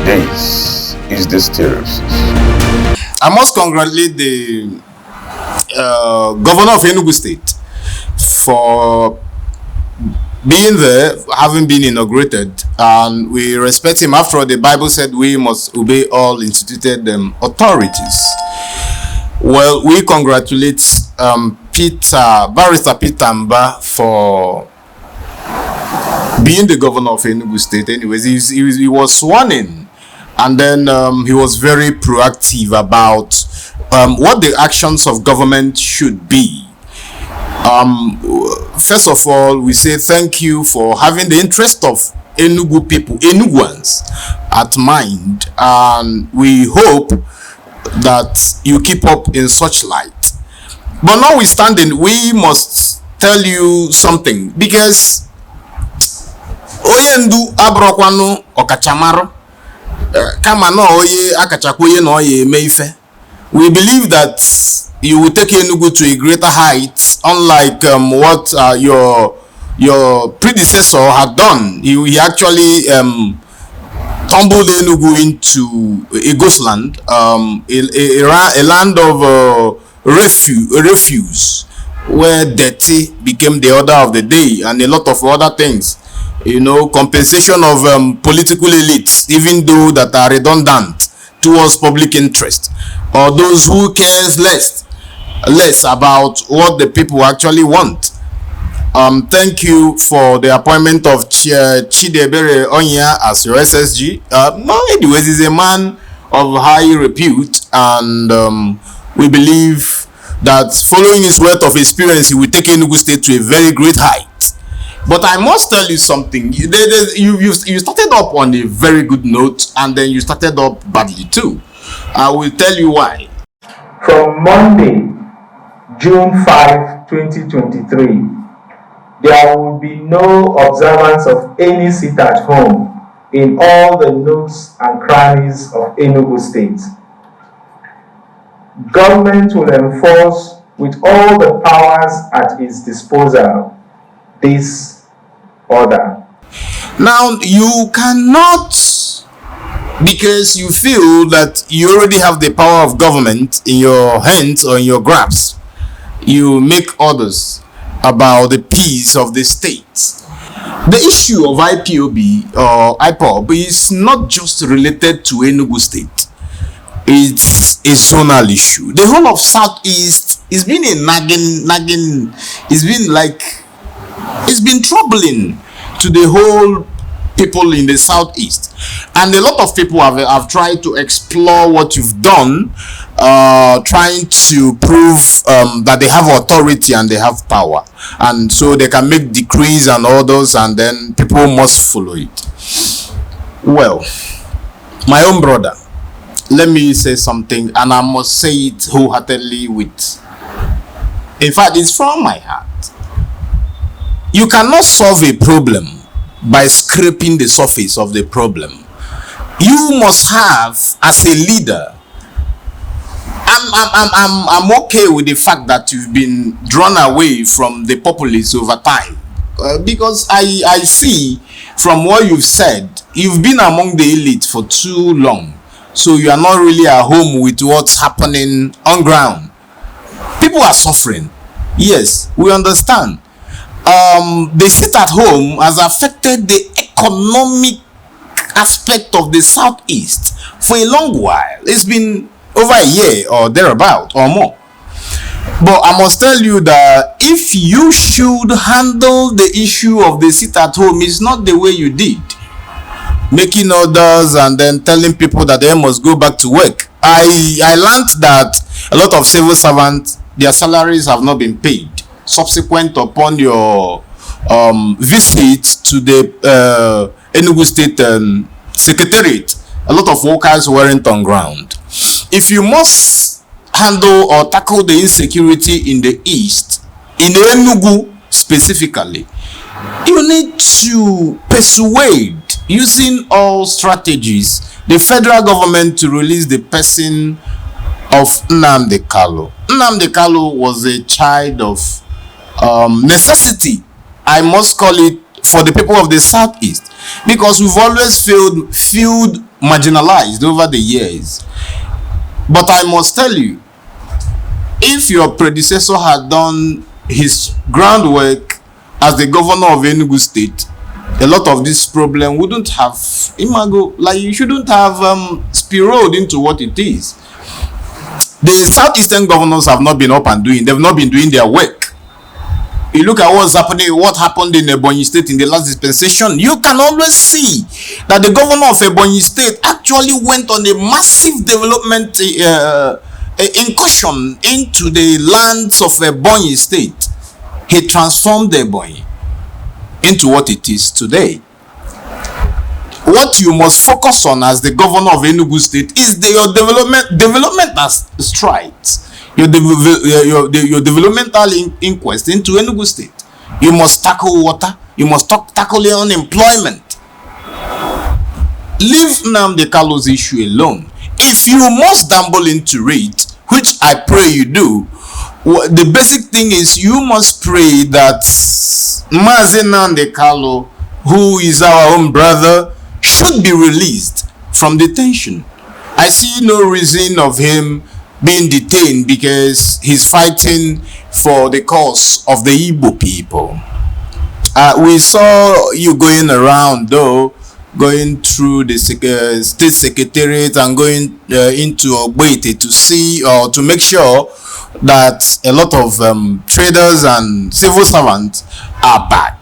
This is the Stereosis. I must congratulate the governor of Enugu State for being there, having been inaugurated, and we respect him. After all, the Bible said we must obey all instituted authorities. Well, we congratulate Barrister Peter Mbah for being the governor of Enugu State. Anyways, he was sworn in, and then he was very proactive about what the actions of government should be. First of all, we say thank you for having the interest of Enugu people, Enuguans, at mind, and we hope that you keep up in such light. But notwithstanding, we must tell you something, because oyendu abrokwanu okachamaro kama no oye akachakwoye no oye meife. We believe that you will take Enugu to a greater height, unlike what your predecessor had done. He actually tumbled Enugu into a ghost land, a land of refuse, where dirty became the order of the day, and a lot of other things. You know, compensation of political elites, even though that are redundant towards public interest, or those who cares less about what the people actually want. Thank you for the appointment of Chidebere Onya as your SSG. Anyways, he's a man of high repute, and we believe that following his wealth of experience, he will take Enugu State to a very great height. But I must tell you something. You started up on a very good note, and then you started up badly too. I will tell you why. From Monday, June 5, 2023, there will be no observance of any sit at home in all the nooks and crannies of Enugu State. Government will enforce with all the powers at its disposal this order. Now, you cannot, because you feel that you already have the power of government in your hands or in your grasp, you make orders about the peace of the state. The issue of IPOB or IPOB is not just related to Enugu State. It's a zonal issue. The whole of Southeast is been a nagging. It's been troubling to the whole people in the Southeast, and a lot of people have tried to explore what you've done, trying to prove that they have authority and they have power, and so they can make decrees and orders, and then people must follow it. Well, my own brother, let me say something, and I must say it wholeheartedly in fact, it's from my heart. You cannot solve a problem by scraping the surface of the problem. You must have, as a leader, I'm okay with the fact that you've been drawn away from the populace over time, because I see from what you've said, you've been among the elite for too long, so you are not really at home with what's happening on ground. People are suffering. Yes, we understand. The sit at home has affected the economic aspect of the Southeast for a long while. It's been over a year or thereabout or more. But I must tell you that if you should handle the issue of the sit at home, it's not the way you did, making orders and then telling people that they must go back to work. I learned that a lot of civil servants, their salaries have not been paid subsequent upon your visit to the Enugu State Secretariat. A lot of workers weren't on ground. If you must handle or tackle the insecurity in the East, in Enugu specifically, you need to persuade, using all strategies, the federal government to release the person of Nnamdi Kanu. Nnamdi Kanu was a child of necessity, I must call it, for the people of the Southeast, because we've always filled marginalized over the years. But I must tell you, if your predecessor had done his groundwork as the governor of Enugu State, a lot of this problem wouldn't have you shouldn't have spiraled into what it is. The southeastern governors have not been up and they've not been doing their work. You look at what happened in Ebonyi State in the last dispensation, you can always see that the governor of Ebonyi State actually went on a massive development incursion into the lands of Ebonyi State. He transformed Ebonyi into what it is today. What you must focus on as the governor of Enugu State is your development as strides. Your developmental inquest into Enugu State. You must tackle water. You must tackle unemployment. Leave Nnamdi Kanu's issue alone. If you must dabble into it, which I pray you do, the basic thing is you must pray that Nnamdi Kanu, who is our own brother, should be released from detention. I see no reason of him being detained because he's fighting for the cause of the Igbo people. We saw you going around, though, going through the state secretariat and going into Ogbete to see or to make sure that a lot of traders and civil servants are back.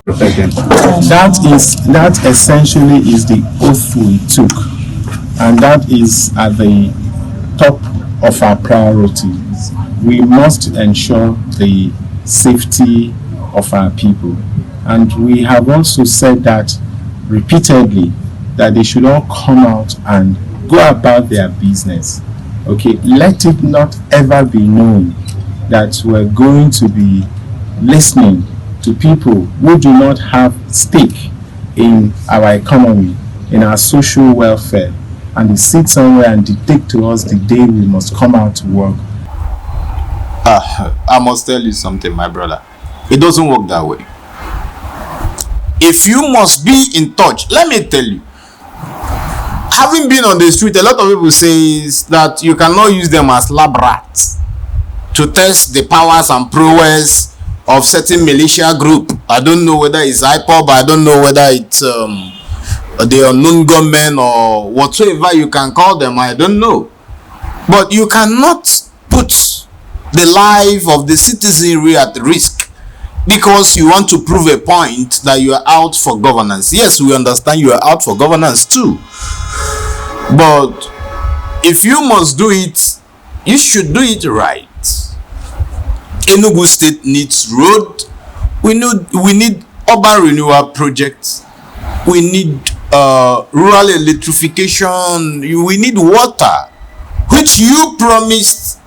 That essentially is the oath we took, and that is at the top of our priorities. We must ensure the safety of our people, and we have also said that repeatedly, that they should all come out and go about their business. Okay, let it not ever be known that we're going to be listening to people who do not have stake in our economy, in our social welfare, and they sit somewhere and dictate to us the day we must come out to work. I must tell you something, my brother. It doesn't work that way. If you must be in touch, let me tell you, having been on the street, a lot of people say that you cannot use them as lab rats to test the powers and prowess of certain militia group. I don't know whether it's IPOB, I don't know whether it's the unknown gunmen or whatsoever you can call them, I don't know. But you cannot put the life of the citizenry at risk because you want to prove a point that you are out for governance. Yes, we understand you are out for governance too. But if you must do it, you should do it right. Enugu State needs road. We need urban renewal projects. We need rural electrification. We need water, which you promised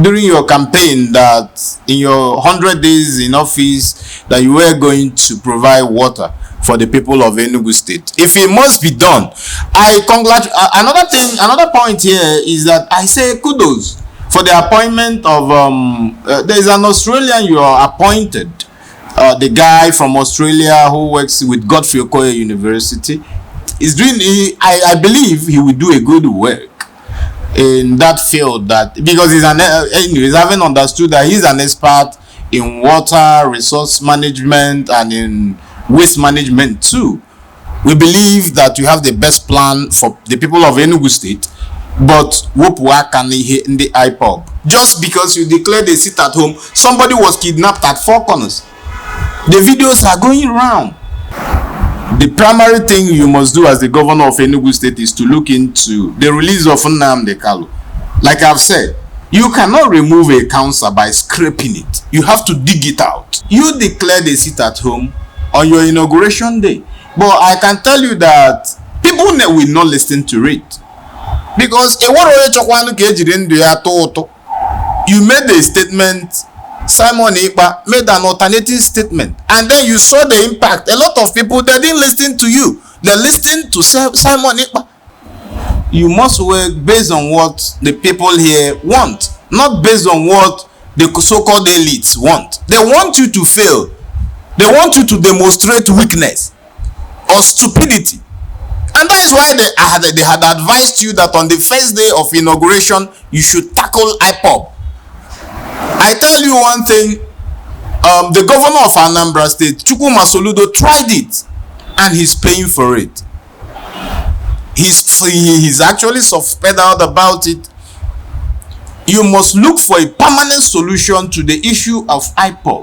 during your campaign that in your 100 days in office that you were going to provide water for the people of Enugu State. If it must be done, I congratulate. Another point here is that I say kudos for the appointment of there is an Australian you are appointed, the guy from Australia who works with Godfrey Okoye University is doing. I believe he will do a good work in that field, that because he's having understood that he's an expert in water resource management and in waste management too. We believe that you have the best plan for the people of Enugu State, but whoop work and in the IPOB. Just because you declared a sit at home, somebody was kidnapped at Four Corners. The videos are going around. The primary thing you must do as the governor of Enugu State is to look into the release of Nnamdi Kanu. Like I've said, you cannot remove a council by scraping it. You have to dig it out. You declared a sit at home on your inauguration day, but I can tell you that people will not listen to it because you made a statement. Simon Ekpa made an alternative statement, and then you saw the impact. A lot of people, they didn't listen to you, they listened to Simon Ekpa. You must work based on what the people here want, not based on what the so-called elites want. They want you to fail. They want you to demonstrate weakness or stupidity, and that is why they had advised you that on the first day of inauguration, you should tackle IPOB. I tell you one thing, the governor of Anambra State, Chukwuma Soludo, tried it, and he's paying for it. He's actually suspected out about it. You must look for a permanent solution to the issue of IPOB.